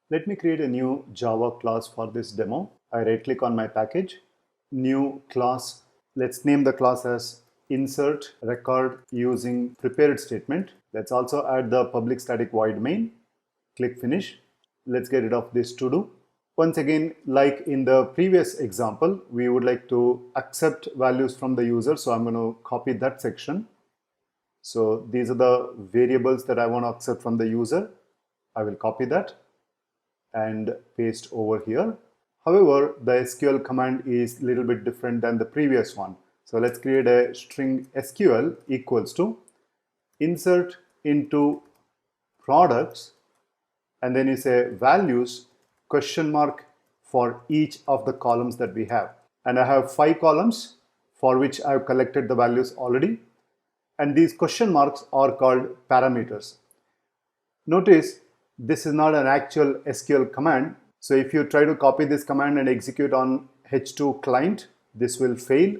Let me create a new Java class for this demo. I right click on my package, new class. Let's name the class as insert record using prepared statement. Let's also add the public static void main. Click finish. Let's get rid of this to do. Once again, like in the previous example, we would like to accept values from the user. So I'm going to copy that section. So these are the variables that I want to accept from the user. I will copy that and paste over here. However, the SQL command is a little bit different than the previous one. So let's create a string SQL equals to insert into products, and then you say values question mark for each of the columns that we have. And I have 5 columns for which I have collected the values already. And these question marks are called parameters. Notice this is not an actual SQL command. So if you try to copy this command and execute on H2 client, this will fail.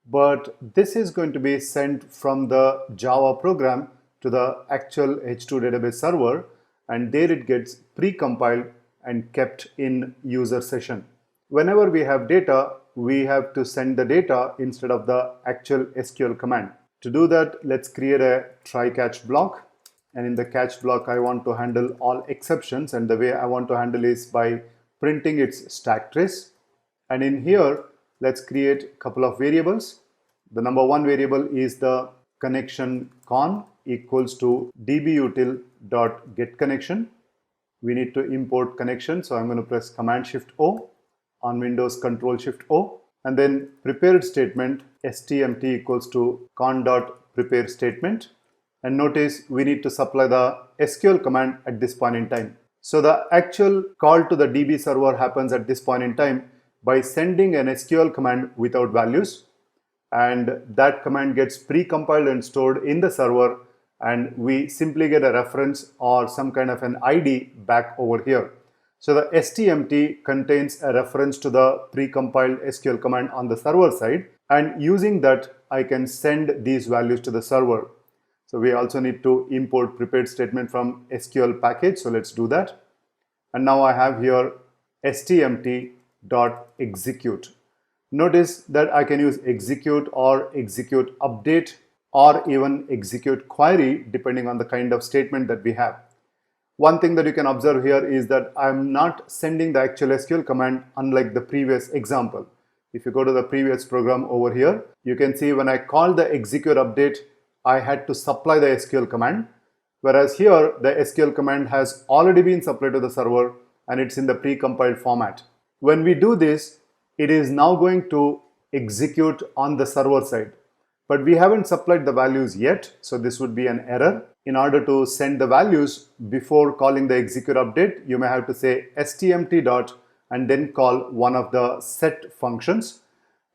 But this is going to be sent from the Java program to the actual H2 database server, and there it gets pre-compiled and kept in user session. Whenever we have data, we have to send the data instead of the actual SQL command. To do that, let's create a try catch block. And in the catch block, I want to handle all exceptions, and the way I want to handle is by printing its stack trace. And in here, let's create a couple of variables. The number one variable is the connection con equals to dbutil.getConnection. We need to import connection, so I'm going to press Command Shift O, on Windows Control Shift O, and then prepared statement stmt equals to con.preparedStatement. And notice we need to supply the SQL command at this point in time. So the actual call to the DB server happens at this point in time by sending an SQL command without values, and that command gets pre-compiled and stored in the server, and we simply get a reference or some kind of an ID back over here. So the stmt contains a reference to the pre-compiled SQL command on the server side, and using that I can send these values to the server. So we also need to import prepared statement from SQL package. So let's do that. And now I have here stmt.execute. Notice that I can use execute or execute update or even execute query depending on the kind of statement that we have. One thing that you can observe here is that I'm not sending the actual SQL command unlike the previous example. If you go to the previous program over here, you can see when I call the execute update, I had to supply the SQL command, whereas here the SQL command has already been supplied to the server and it's in the pre-compiled format. When we do this, it is now going to execute on the server side, but we haven't supplied the values yet, so this would be an error. In order to send the values before calling the execute update, you may have to say stmt dot and then call one of the set functions.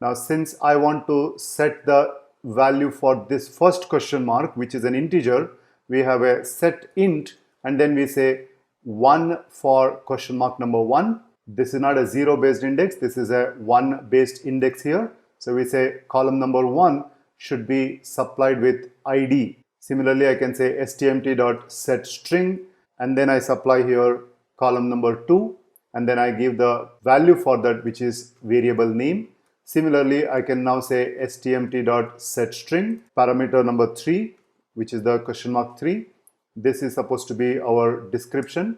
Now since I want to set the value for this first question mark, which is an integer, we have a set int, and then we say 1 for question mark number 1. This is not a 0 based index, this is a 1 based index here. So we say column number 1 should be supplied with ID. Similarly, I can say stmt.setString, and then I supply here column number 2, and then I give the value for that, which is variable name. Similarly, I can now say stmt.setString, parameter number 3, which is the question mark 3. This is supposed to be our description.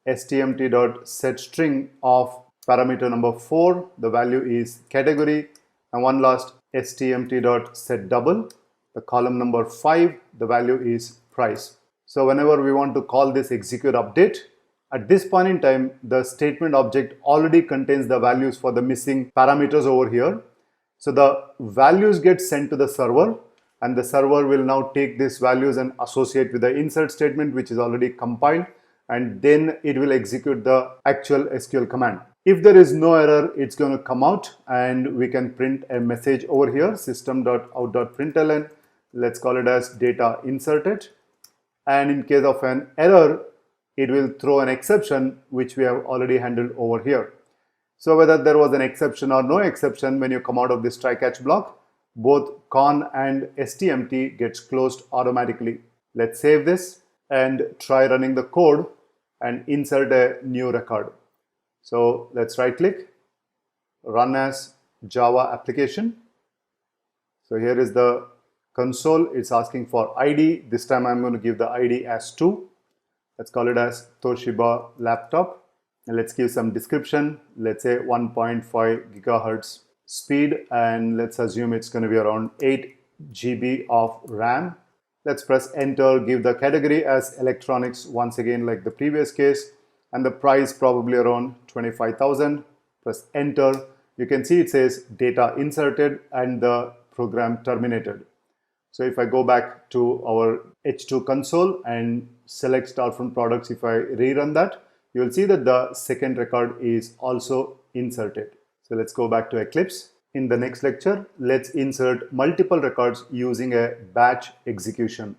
stmt.setString of parameter number 4, the value is category. And one last, stmt.setDouble, the column number 5, the value is price. So whenever we want to call this execute update, at this point in time, the statement object already contains the values for the missing parameters over here. So the values get sent to the server, and the server will now take these values and associate with the insert statement, which is already compiled, and then it will execute the actual SQL command. If there is no error, it's going to come out and we can print a message over here, system.out.println. Let's call it as data inserted. And in case of an error, it will throw an exception, which we have already handled over here. So whether there was an exception or no exception, when you come out of this try catch block, both con and stmt gets closed automatically. Let's save this and try running the code. and insert a new record. So let's right click, run as Java application. So here is the console. It's asking for ID. This time I'm going to give the ID as 2. Let's call it as Toshiba laptop. And let's give some description. Let's say 1.5 gigahertz speed, and let's assume it's going to be around 8 GB of RAM. Let's press enter, give the category as electronics once again like the previous case, and the price probably around 25,000. Press enter. You can see it says data inserted and the program terminated. So if I go back to our H2 console and select start from products, if I rerun that, you will see that the second record is also inserted. So let's go back to Eclipse. In the next lecture, let's insert multiple records using a batch execution.